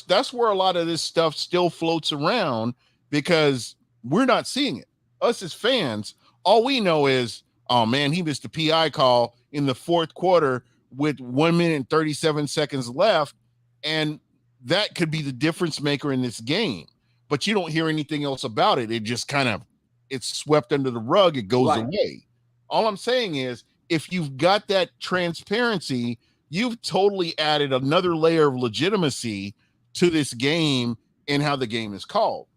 a lot of this stuff still floats around because we're not seeing it. Us as fans, all we know is, oh man, he missed a PI call in the fourth quarter with 1 minute and 37 seconds left. And that could be the difference maker in this game. But you don't hear anything else about it. It just it's swept under the rug. It goes away. All I'm saying is, if you've got that transparency, you've totally added another layer of legitimacy to this game and how the game is called.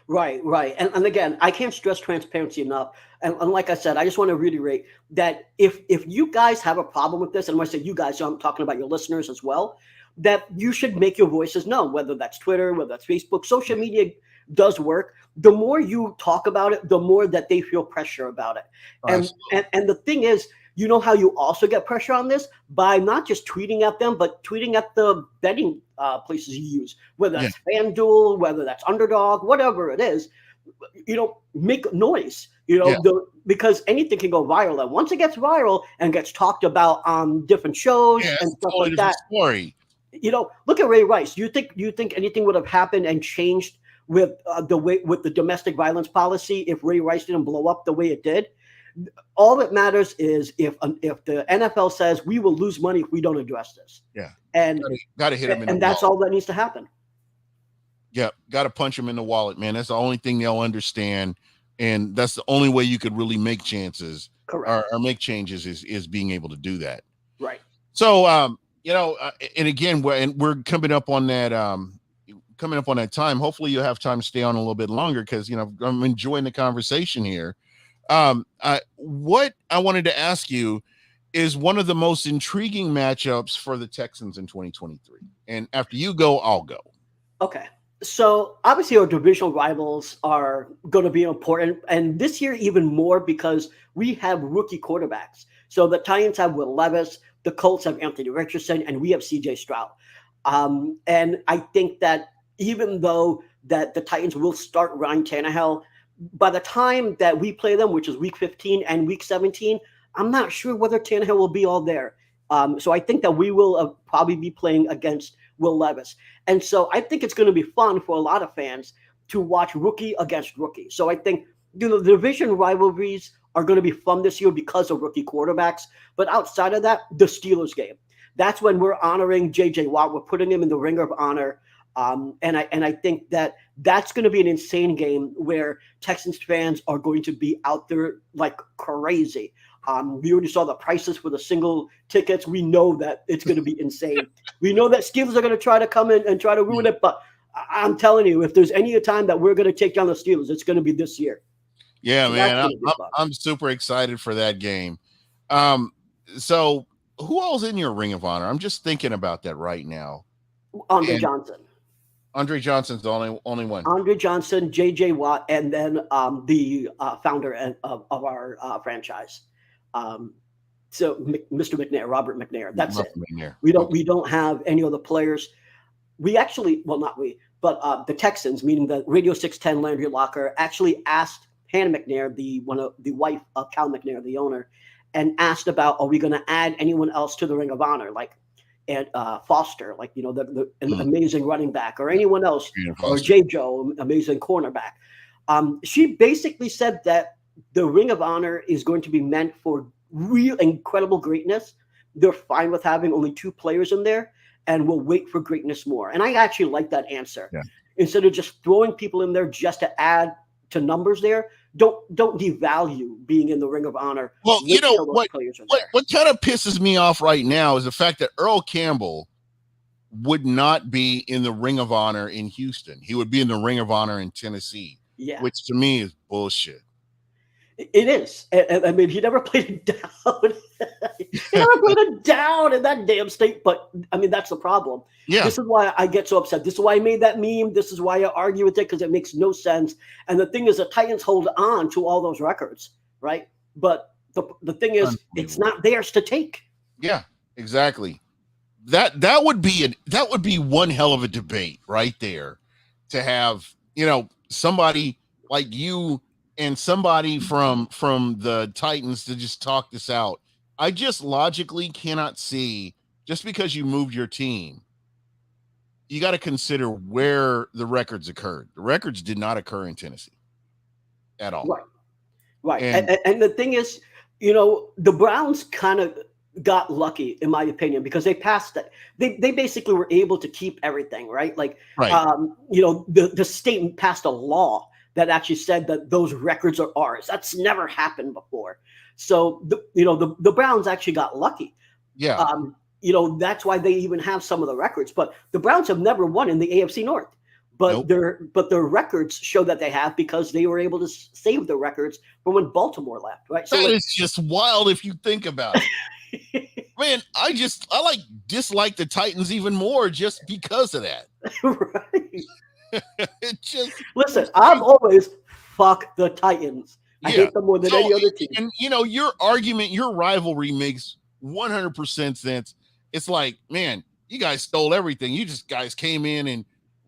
Right. And again, I can't stress transparency enough. And like I said, I just want to reiterate that if you guys have a problem with this, and when I say you guys, so I'm talking about your listeners as well, that you should make your voices known, whether that's Twitter, whether that's Facebook. Social media does work. The more you talk about it, the more that they feel pressure about it. And the thing is, you know how you also get pressure on this? By not just tweeting at them, but tweeting at the betting places you use, whether that's FanDuel, whether that's Underdog, whatever it is, make noise, because anything can go viral. And once it gets viral and gets talked about on different shows and stuff like that, story. Look at Ray Rice. Do you think anything would have happened and changed with the domestic violence policy if Ray Rice didn't blow up the way it did? All that matters is if the NFL says we will lose money if we don't address this. Yeah, and got to hit him, and that's all that needs to happen. Yeah, got to punch him in the wallet, man. That's the only thing they'll understand, and that's the only way you could really make chances or make changes is being able to do that. Right. So, and again, we're coming up on that. Time. Hopefully, you'll have time to stay on a little bit longer because I'm enjoying the conversation here. What I wanted to ask you is one of the most intriguing matchups for the Texans in 2023. And after you go, I'll go. Okay. So obviously our divisional rivals are going to be important. And this year even more because we have rookie quarterbacks. So the Titans have Will Levis, the Colts have Anthony Richardson, and we have CJ Stroud. And I think that even though that the Titans will start Ryan Tannehill, by the time that we play them, which is week 15 and week 17, I'm not sure whether Tannehill will be all there. So I think that we will probably be playing against Will Levis. And so I think it's going to be fun for a lot of fans to watch rookie against rookie. So I think the division rivalries are going to be fun this year because of rookie quarterbacks. But outside of that, the Steelers game. That's when we're honoring J.J. Watt. We're putting him in the Ring of Honor. And I think that's going to be an insane game where Texans fans are going to be out there like crazy. We already saw the prices for the single tickets. We know that it's going to be insane. We know that Steelers are going to try to come in and try to ruin it. But I'm telling you, if there's any time that we're going to take down the Steelers, it's going to be this year. Yeah, so man, I'm super excited for that game. So who else in your Ring of Honor? I'm just thinking about that right now. Andre Johnson. Andre Johnson's the only one. Andre Johnson, J.J. Watt, and then the founder of our franchise. So Mr. McNair, Robert McNair. That's Robert it. McNair. We don't have any other players. We actually, well, not we, but the Texans, meaning the Radio 610 Landry Locker, actually asked Hannah McNair, the wife of Cal McNair, the owner, and asked about, are we going to add anyone else to the Ring of Honor, like Foster, like an amazing running back, or anyone else, or J. Joe, amazing cornerback. She basically said that the Ring of Honor is going to be meant for real incredible greatness. They're fine with having only 2 players in there, and we'll wait for greatness more. And I actually like that answer. Yeah. Instead of just throwing people in there just to add to numbers there, don't devalue being in the Ring of Honor. Well, what kind of pisses me off right now is the fact that Earl Campbell would not be in the Ring of Honor in Houston. He would be in the Ring of Honor in Tennessee, Yeah. which to me is bullshit. It is. And, I mean, he never played it down. He never played it down in that damn state. But, I mean, that's the problem. Yeah. This is why I get so upset. This is why I made that meme. This is why I argue with it, because it makes no sense. And the thing is, the Titans hold on to all those records, right? But the thing is, it's not theirs to take. Yeah, exactly. That would be one hell of a debate right there, to have, somebody like you and somebody from the Titans to just talk this out. I just logically cannot see, just because you moved your team, you got to consider where the records occurred. The records did not occur in Tennessee at all. Right. And the thing is, the Browns kind of got lucky, in my opinion, because they passed that. They basically were able to keep everything, right? Like, the state passed a law that actually said that those records are ours. That's never happened before. So the Browns actually got lucky. Yeah. That's why they even have some of the records. But the Browns have never won in the AFC North. But their recorks show that they have, because they were able to save the records from when Baltimore left, right? So that is just wild if you think about it. Man, I dislike the Titans even more just because of that. Right. Listen, I'm always fuck the Titans. I hate them more than any other team. And your argument, your rivalry makes 100% sense. It's like, man, you guys stole everything. You just guys came in and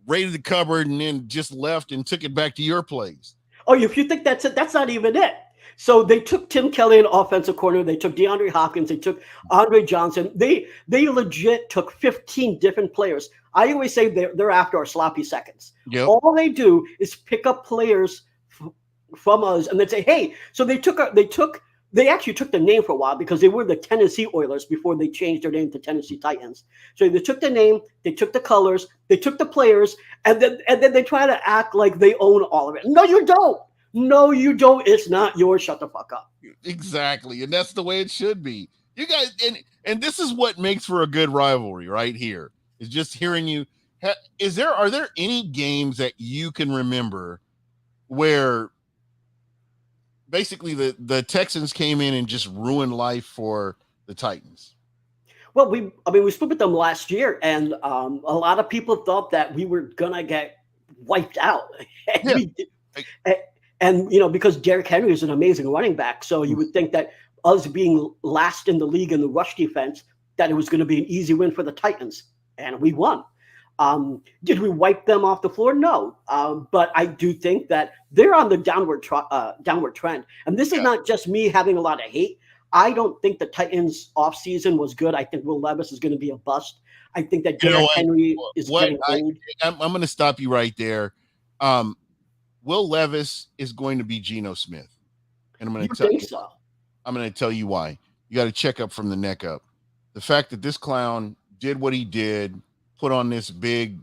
raided the cupboard and then just left and took it back to your place. Oh, if you think that's it, that's not even it. So they took Tim Kelly, an offensive corner. They took DeAndre Hopkins. They took Andre Johnson. They legit took 15 different players. I always say they're after our sloppy seconds. Yep. All they do is pick up players from us and then say, hey. So they actually took the name for a while, because they were the Tennessee Oilers before they changed their name to Tennessee Titans. So they took the name, they took the colors, they took the players, and then they try to act like they own all of it. No, you don't. No, you don't. It's not yours. There fuck up. Exactly. And that's the way it should be. You guys, and this is what makes for a good rivalry right here, is just hearing you. Are there any games that you can remember where basically the Texans came in and just ruined life for the Titans? Well, we split with them last year, and a lot of people thought that we were gonna get wiped out. And because Derrick Henry is an amazing running back, so you would think that us being last in the league in the rush defense, that it was going to be an easy win for the Titans, and we won. Did we wipe them off the floor? No, but I do think that they're on the downward trend, and this is not just me having a lot of hate. I don't think the Titans offseason was good. I think Will Levis is going to be a bust. I think that Derrick Henry is getting old. I'm going to stop you right there. Will Levis is going to be Geno Smith, and I'm going to tell you. So? I'm going to tell you why. You got to check up from the neck up. The fact that this clown did what he did, put on this big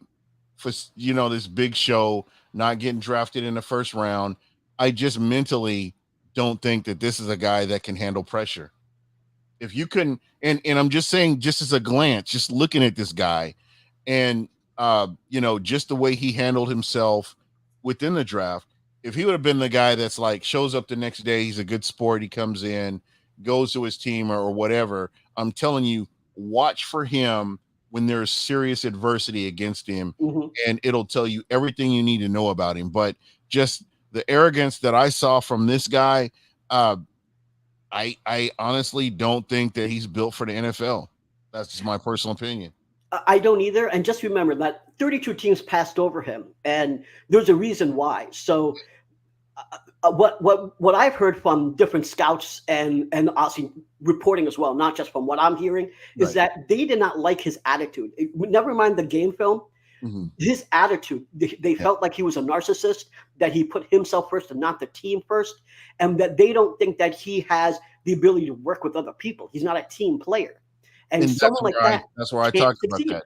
show, not getting drafted in the first round. I just mentally don't think that this is a guy that can handle pressure. If you couldn't, and I'm just saying, just as a glance, just looking at this guy, and just the way he handled himself within the draft, if he would have been the guy that's like shows up the next day, he's a good sport, he comes in, goes to his team or whatever, I'm telling you, watch for him when there's serious adversity against him, and it'll tell you everything you need to know about him. But just the arrogance that I saw from this guy, I honestly don't think that he's built for the NFL. That's just my personal opinion. I don't either. And just remember that 32 teams passed over him, and there's a reason why. So what I've heard from different scouts and obviously reporting as well, not just from what I'm hearing, is that they did not like his attitude. Never mind the game film. His attitude, they felt like he was a narcissist, that he put himself first and not the team first, and that they don't think that he has the ability to work with other people. He's not a team player. And someone like that. That's where I talked about that.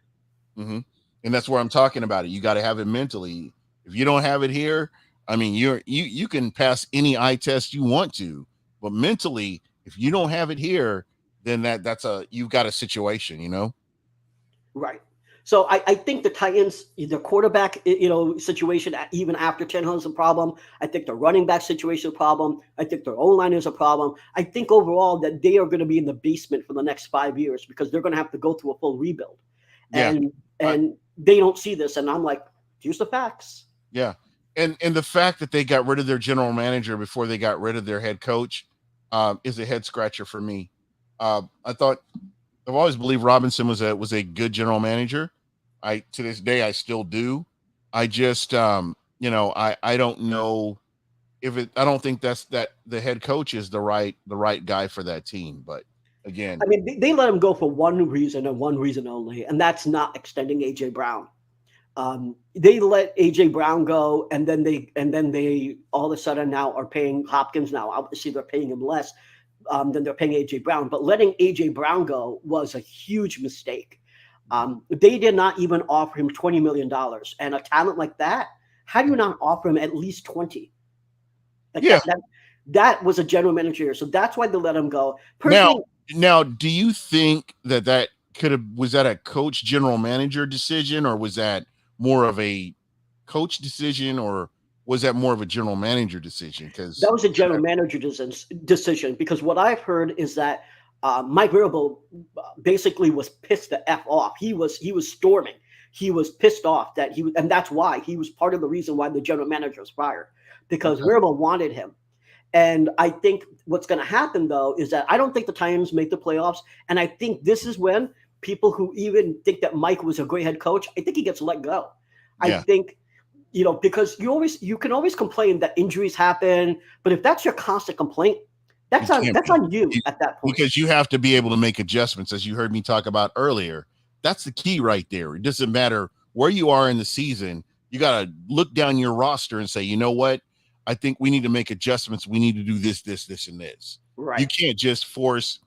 And that's where I'm talking about it. You got to have it mentally. If you don't have it here, I mean, you can pass any eye test you want to, but mentally, if you don't have it here, then you've got a situation, Right. So I think the Titans, the quarterback, situation, even after Tannehill is a problem. I think the running back situation is a problem. I think their O-line is a problem. I think overall that they are going to be in the basement for the next 5 years because they're going to have to go through a full rebuild. Yeah. And they don't see this. And I'm like, here's the facts. Yeah. And the fact that they got rid of their general manager before they got rid of their head coach is a head scratcher for me. I've always believed Robinson was a good general manager. To this day, I still do. I just, I don't know I don't think that the head coach is the right guy for that team. But again, I mean, they let him go for one reason and one reason only, and that's not extending AJ Brown. They let AJ Brown go, and then they all of a sudden now are paying Hopkins. Now, obviously, they're paying him less than they're paying AJ Brown, but letting AJ Brown go was a huge mistake. They did not even offer him $20 million, and a talent like that, how do you not offer him at least 20? That was a general manager, so that's why they let him go. Now, do you think that was that a coach general manager decision, or was that more of a coach decision, or was that more of a general manager decision? Because that was a general manager decision. Because what I've heard is that Mike Vrabel basically was pissed the F off. He was storming. He was pissed off and that's why he was part of the reason why the general manager was fired, because Vrabel wanted him. And I think what's going to happen, though, is that I don't think the Titans make the playoffs. And I think this is when people who even think that Mike was a great head coach, I think he gets let go. I think, because you can always complain that injuries happen. But if that's your constant complaint, that's on you at that point. Because you have to be able to make adjustments, as you heard me talk about earlier. That's the key right there. It doesn't matter where you are in the season. You got to look down your roster and say, you know what? I think we need to make adjustments. We need to do this, and this. Right. You can't just force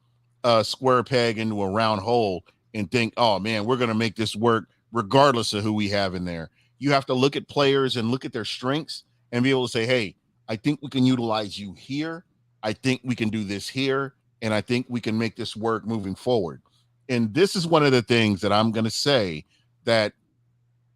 a square peg into a round hole and think, oh, man, we're going to make this work regardless of who we have in there. You have to look at players and look at their strengths and be able to say, hey, I think we can utilize you here. I think we can do this here. And I think we can make this work moving forward. And this is one of the things that I'm going to say that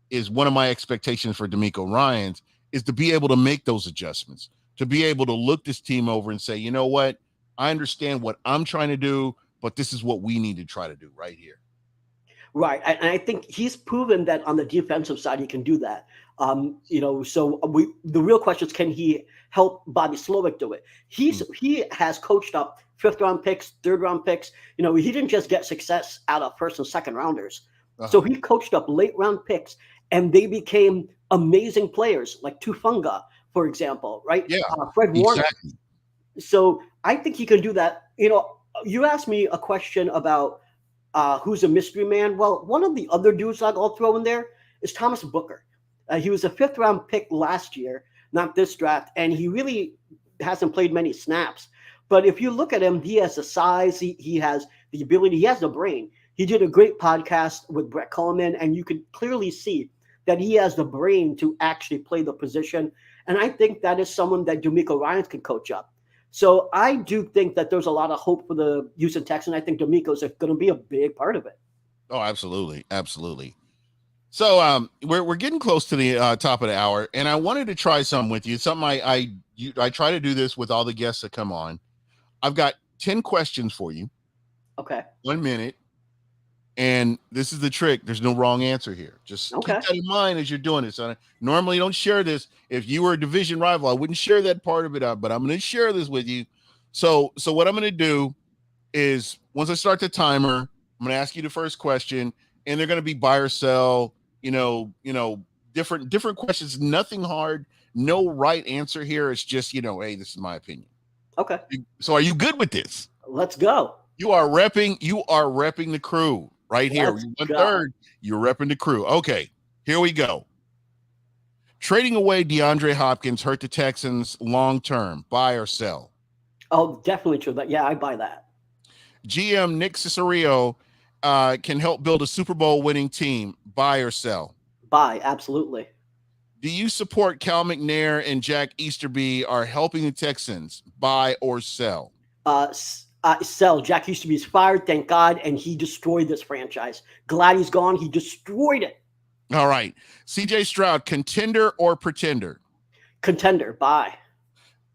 is one of my expectations for DeMeco Ryans, is to be able to make those adjustments, to be able to look this team over and say, you know what, I understand what I'm trying to do, but this is what we need to try to do right here. Right. And I think he's proven that on the defensive side, he can do that. So the real question is, can he help Bobby Slowick do it? He has coached up 5th round picks, 3rd round picks. He didn't just get success out of 1st and 2nd rounders. So he coached up late round picks, and they became amazing players, like Tufunga, for example, right? Yeah, Fred Warner. Exactly. So I think he can do that. You asked me a question about who's a mystery man. Well, one of the other dudes I'll throw in there is Thomas Booker. He was a 5th round pick last year, not this draft, and he really hasn't played many snaps. But if you look at him, he has the size, he has the ability, he has the brain. He did a great podcast with Brett Coleman, and you could clearly see that he has the brain to actually play the position. And I think that is someone that DeMeco Ryans can coach up. So I do think that there's a lot of hope for the Houston Texans. I think DeMeco's going to be a big part of it. Oh, absolutely. Absolutely. So we're getting close to the top of the hour, and I wanted to try something with you. Something I try to do this with all the guests that come on. I've got 10 questions for you. Okay. 1 minute. And this is the trick. There's no wrong answer here. Just keep that in mind as you're doing this. I normally don't share this. If you were a division rival, I wouldn't share that part of it out, but I'm going to share this with you. So what I'm going to do is, once I start the timer, I'm going to ask you the first question, and they're going to be buy or sell, different questions, nothing hard, no right answer here. It's just, hey, this is my opinion. Okay. So are you good with this? Let's go. You are repping the crew. Right here, 1/3, you're repping the crew. Okay, here we go. Trading away DeAndre Hopkins hurt the Texans long-term, buy or sell? Oh, definitely true. Yeah, I buy that. GM Nick Caserio can help build a Super Bowl winning team, buy or sell? Buy, absolutely. Do you support Cal McNair and Jack Easterby are helping the Texans, buy or sell? Sell. Jack Houston is fired, thank God, and he destroyed this franchise. Glad he's gone. He destroyed it. All right. CJ Stroud, contender or pretender? Contender, buy.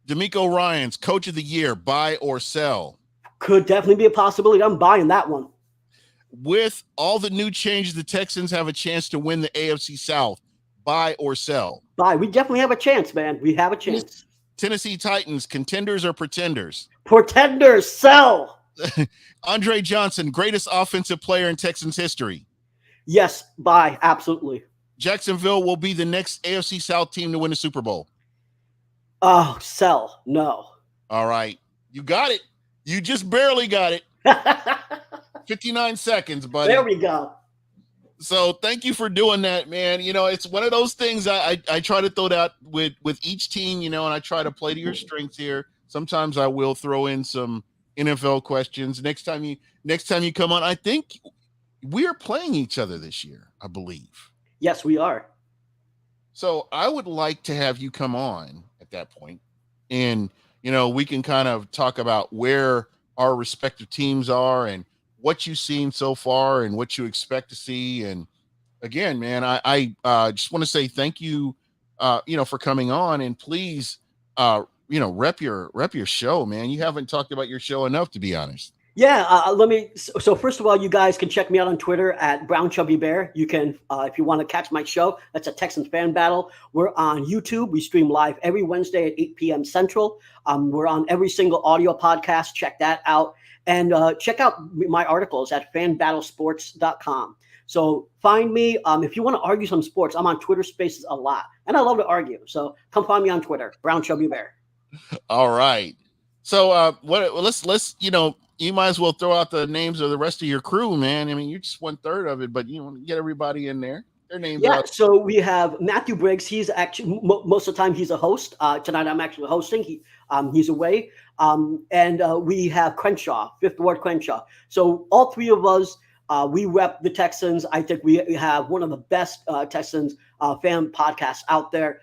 D'Amico Ryans, coach of the year, buy or sell? Could definitely be a possibility. I'm buying that one. With all the new changes, the Texans have a chance to win the AFC South, buy or sell? Buy. We definitely have a chance, man. We have a chance. Tennessee Titans, contenders or pretenders? Pretenders, sell. Andre Johnson, greatest offensive player in Texans history. Yes, buy. Absolutely. Jacksonville will be the next AFC South team to win the Super Bowl. Oh, sell. No. All right. You got it. You just barely got it. 59 seconds, buddy. There we go. So thank you for doing that, man. You know, it's one of those things I try to throw that with each team, you know, and I try to play to your strengths here. Sometimes I will throw in some NFL questions. Next time you come on, I think we are playing each other this year, I believe. Yes, we are. So I would like to have you come on at that point, and, you know, we can kind of talk about where our respective teams are and what you've seen so far and what you expect to see. And again, man, I just want to say thank you, you know, for coming on, and please, you know, rep your show, man. You haven't talked about your show enough, to be honest. Yeah, so first of all, you guys can check me out on Twitter at Brown Chubby Bear. You can, if you want to catch my show, that's a Texans Fan Battle. We're on YouTube. We stream live every Wednesday at 8 p.m. Central. We're on every single audio podcast. Check that out. And check out my articles at fanbattlesports.com. So find me. If you want to argue some sports, I'm on Twitter Spaces a lot, and I love to argue. So come find me on Twitter, Brown Chubby Bear. All right. So let's you know, you might as well throw out the names of the rest of your crew, man. I mean, you're just 1/3 of it, but you want to get everybody in there. Their names. Yeah. out. So we have Matthew Briggs. He's actually most of the time he's a host. Tonight I'm actually hosting. He's away. And we have Crenshaw, Fifth Ward Crenshaw. So all three of us, we rep the Texans. I think we have one of the best Texans fan podcasts out there.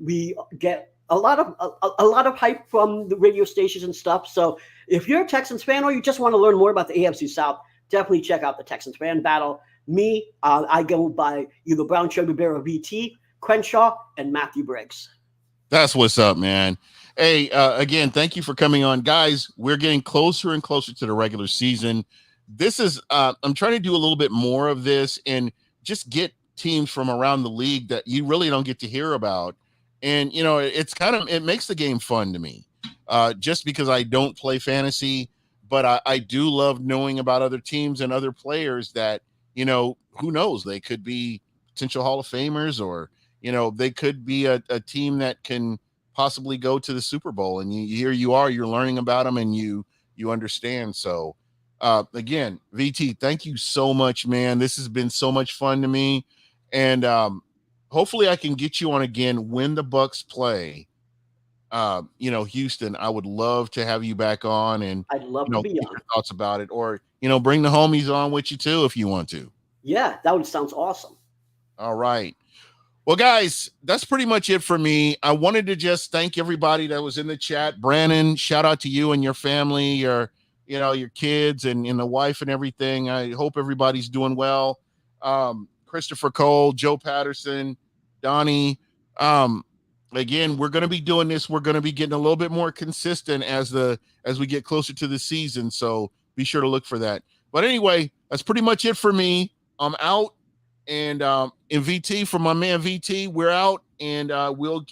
We get a lot of hype from the radio stations and stuff. So if you're a Texans fan or you just want to learn more about the AFC South, definitely check out the Texans Fan Battle. Me, I go by either Brown Chubby Bear or VT, Crenshaw, and Matthew Briggs. That's what's up, man. Hey, again, thank you for coming on, guys. We're getting closer and closer to the regular season. This is, I'm trying to do a little bit more of this and just get teams from around the league that you really don't get to hear about. And, you know, it makes the game fun to me, just because I don't play fantasy, but I do love knowing about other teams and other players that, you know, who knows, they could be potential Hall of Famers, or, you know, they could be a team that can possibly go to the Super Bowl, and here you are, you're learning about them, and you understand. So again, VT, thank you so much, man. This has been so much fun to me. And hopefully I can get you on again when the Bucks play, you know, Houston. I would love to have you back on, and I'd love to be get on. your thoughts about it, or, you know, bring the homies on with you too if you want to. Yeah, that sounds awesome. All right. Well, guys, that's pretty much it for me. I wanted to just thank everybody that was in the chat. Brandon, shout out to you and your family, your kids and the wife and everything. I hope everybody's doing well. Christopher Cole, Joe Patterson, Donnie. Again, we're going to be doing this. We're going to be getting a little bit more consistent as we get closer to the season. So be sure to look for that. But anyway, that's pretty much it for me. I'm out. And in VT, from my man VT, we're out, and we'll